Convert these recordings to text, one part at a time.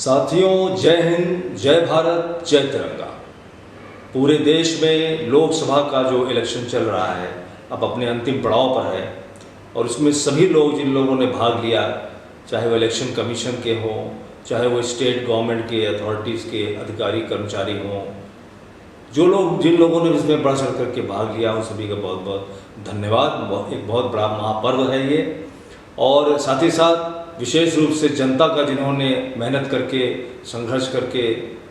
साथियों, जय हिंद, जय भारत, जय तिरंगा। पूरे देश में लोकसभा का जो इलेक्शन चल रहा है अब अपने अंतिम पड़ाव पर है और इसमें सभी लोग जिन लोगों ने भाग लिया, चाहे वो इलेक्शन कमीशन के हों, चाहे वो स्टेट गवर्नमेंट के अथॉरिटीज़ के अधिकारी कर्मचारी हों, जिन लोगों ने इसमें बढ़ चढ़ करके भाग लिया उन सभी का बहुत बहुत धन्यवाद। एक बहुत बड़ा महापर्व है ये। और साथ ही साथ विशेष रूप से जनता का जिन्होंने मेहनत करके संघर्ष करके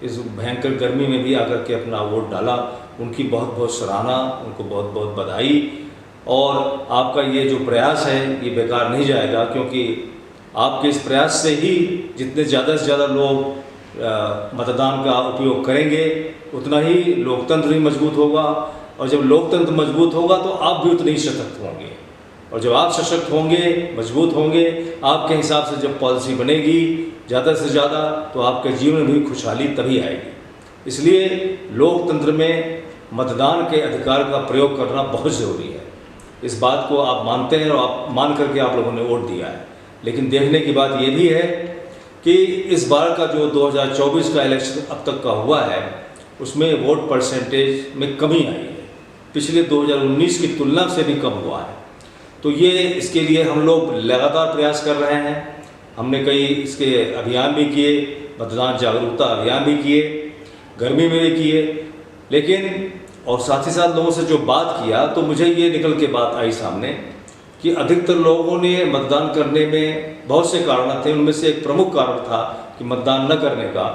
इस भयंकर गर्मी में भी आकर के अपना वोट डाला, उनकी बहुत बहुत सराहना, उनको बहुत बहुत बधाई। और आपका ये जो प्रयास है ये बेकार नहीं जाएगा, क्योंकि आपके इस प्रयास से ही जितने ज़्यादा से ज़्यादा लोग मतदान का उपयोग करेंगे उतना ही लोकतंत्र भी मजबूत होगा, और जब लोकतंत्र मजबूत होगा तो आप भी उतने ही सशक्त होंगे। और जब आप सशक्त होंगे, मजबूत होंगे, आपके हिसाब से जब पॉलिसी बनेगी ज़्यादा से ज़्यादा, तो आपके जीवन में भी खुशहाली तभी आएगी। इसलिए लोकतंत्र में मतदान के अधिकार का प्रयोग करना बहुत ज़रूरी है। इस बात को आप मानते हैं और आप मान करके आप लोगों ने वोट दिया है। लेकिन देखने की बात ये भी है कि इस बार का जो 2024 का इलेक्शन अब तक का हुआ है उसमें वोट परसेंटेज में कमी आई है, पिछले 2019 की तुलना से भी कम हुआ है। तो ये इसके लिए हम लोग लगातार प्रयास कर रहे हैं। हमने कई इसके अभियान भी किए, मतदान जागरूकता अभियान भी किए, गर्मी में भी किए, लेकिन और साथ ही साथ लोगों से जो बात किया तो मुझे ये निकल के बात आई सामने कि अधिकतर लोगों ने मतदान करने में बहुत से कारण थे। उनमें से एक प्रमुख कारण था कि मतदान न करने का,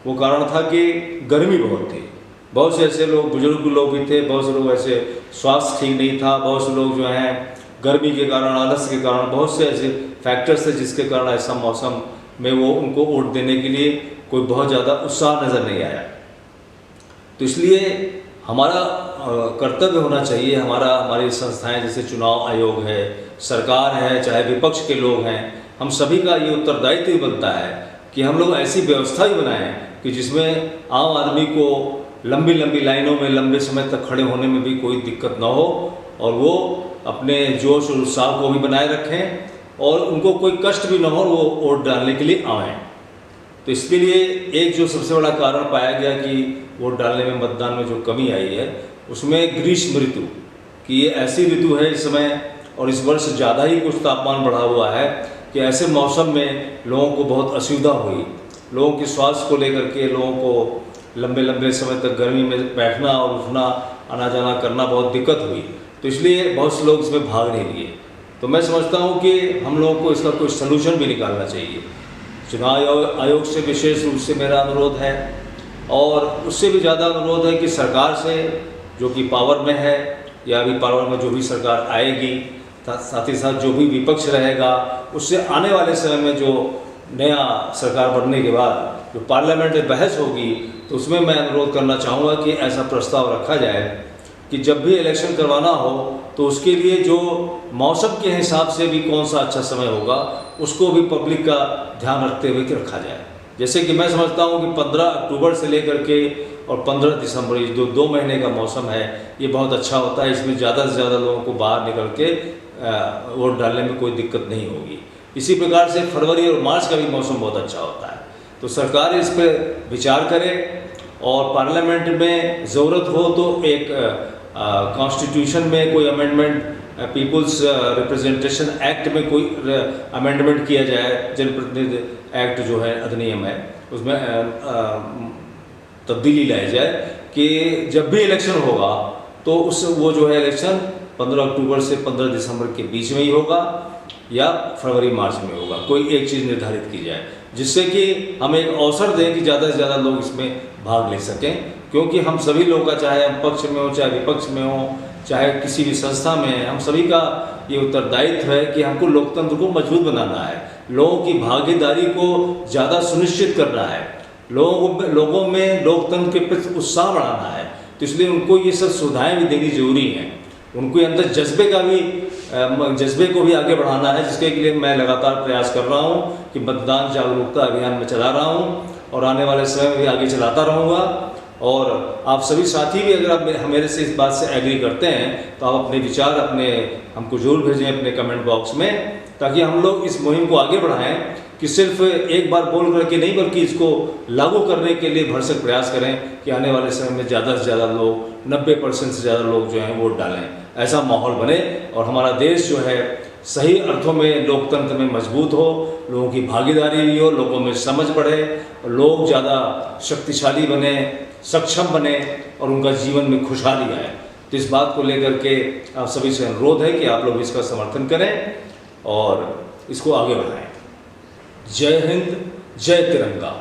वो कारण था कि गर्मी बहुत थी। बहुत से ऐसे लोग, बुजुर्ग लोग भी थे, बहुत से लोग ऐसे स्वास्थ्य ठीक नहीं था, बहुत से लोग जो हैं गर्मी के कारण, आलस के कारण, बहुत से ऐसे फैक्टर्स थे जिसके कारण ऐसा मौसम में वो उनको वोट देने के लिए कोई बहुत ज़्यादा उत्साह नज़र नहीं आया। तो इसलिए हमारा कर्तव्य होना चाहिए, हमारी संस्थाएं जैसे चुनाव आयोग है, सरकार है, चाहे विपक्ष के लोग हैं, हम सभी का ये उत्तरदायित्व ही बनता है कि हम लोग ऐसी व्यवस्था ही बनाएं कि जिसमें आम आदमी को लंबी लंबी लाइनों में लंबे समय तक खड़े होने में भी कोई दिक्कत ना हो, और वो अपने जोश और उत्साह को भी बनाए रखें और उनको कोई कष्ट भी न हो, वो वोट डालने के लिए आएँ। तो इसके लिए एक जो सबसे बड़ा कारण पाया गया कि वोट डालने में, मतदान में जो कमी आई है उसमें ग्रीष्म ऋतु कि ये ऐसी ऋतु है इस समय, और इस वर्ष ज़्यादा ही कुछ तापमान बढ़ा हुआ है कि ऐसे मौसम में लोगों को बहुत असुविधा हुई। लोगों के स्वास्थ्य को लेकर के लोगों को लंबे लंबे समय तक गर्मी में बैठना और उठना, आना जाना करना बहुत दिक्कत हुई। तो इसलिए बहुत से लोग इसमें भाग नहीं लिए। तो मैं समझता हूँ कि हम लोगों को इसका कोई सलूशन भी निकालना चाहिए। चुनाव आयोग से विशेष रूप से मेरा अनुरोध है, और उससे भी ज़्यादा अनुरोध है कि सरकार से, जो कि पावर में है या अभी पावर में जो भी सरकार आएगी, साथ ही साथ जो भी विपक्ष रहेगा, उससे आने वाले समय में जो नया सरकार बनने के बाद जो पार्लियामेंट में बहस होगी, तो उसमें मैं अनुरोध करना चाहूँगा कि ऐसा प्रस्ताव रखा जाए कि जब भी इलेक्शन करवाना हो तो उसके लिए जो मौसम के हिसाब से भी कौन सा अच्छा समय होगा उसको भी पब्लिक का ध्यान रखते हुए रखा जाए। जैसे कि मैं समझता हूँ कि 15 अक्टूबर से लेकर के और 15 दिसंबर, ये जो 2 महीने का मौसम है ये बहुत अच्छा होता है। इसमें ज़्यादा से ज़्यादा लोगों को बाहर निकल के वोट डालने में कोई दिक्कत नहीं होगी। इसी प्रकार से फरवरी और मार्च का भी मौसम बहुत अच्छा होता है। तो सरकार इस पर विचार करे और पार्लियामेंट में ज़रूरत हो तो एक कॉन्स्टिट्यूशन में कोई अमेंडमेंट, पीपल्स रिप्रेजेंटेशन एक्ट में कोई अमेंडमेंट किया जाए, जनप्रतिनिधि एक्ट जो है अधिनियम है उसमें तब्दीली लाई जाए कि जब भी इलेक्शन होगा तो वो जो है इलेक्शन 15 अक्टूबर से 15 दिसंबर के बीच में ही होगा या फरवरी मार्च में होगा। कोई एक चीज़ निर्धारित की जाए जिससे कि हम एक अवसर दें कि ज़्यादा से ज़्यादा लोग इसमें भाग ले सकें, क्योंकि हम सभी लोगों का, चाहे हम पक्ष में हो चाहे विपक्ष में हो, चाहे किसी भी संस्था में है, हम सभी का ये उत्तरदायित्व है कि हमको लोकतंत्र को मजबूत बनाना है, लोगों की भागीदारी को ज़्यादा सुनिश्चित करना है, लोगों में लोकतंत्र के प्रति उत्साह बढ़ाना है। तो इसलिए उनको ये सब सुविधाएँ भी देनी जरूरी हैं, उनके अंदर जज्बे को भी आगे बढ़ाना है, जिसके लिए मैं लगातार प्रयास कर रहा हूँ कि मतदान जागरूकता अभियान में चला रहा हूँ और आने वाले समय में भी आगे चलाता रहूँगा। और आप सभी साथी भी अगर आप मेरे से इस बात से एग्री करते हैं तो आप अपने विचार हमको जरूर भेजें अपने कमेंट बॉक्स में, ताकि हम लोग इस मुहिम को आगे बढ़ाएं कि सिर्फ एक बार बोल करके नहीं, बल्कि इसको लागू करने के लिए भरसक प्रयास करें कि आने वाले समय में ज़्यादा से ज़्यादा लोग, 90% से ज़्यादा लोग जो हैं वोट डालें। ऐसा माहौल बने और हमारा देश जो है सही अर्थों में लोकतंत्र में मजबूत हो, लोगों की भागीदारी भी हो, लोगों में समझ बढ़े, लोग ज़्यादा शक्तिशाली बने, सक्षम बने और उनका जीवन में खुशहाली आए। तो इस बात को लेकर के आप सभी से अनुरोध है कि आप लोग इसका समर्थन करें और इसको आगे बढ़ाएं। जय हिंद, जय तिरंगा।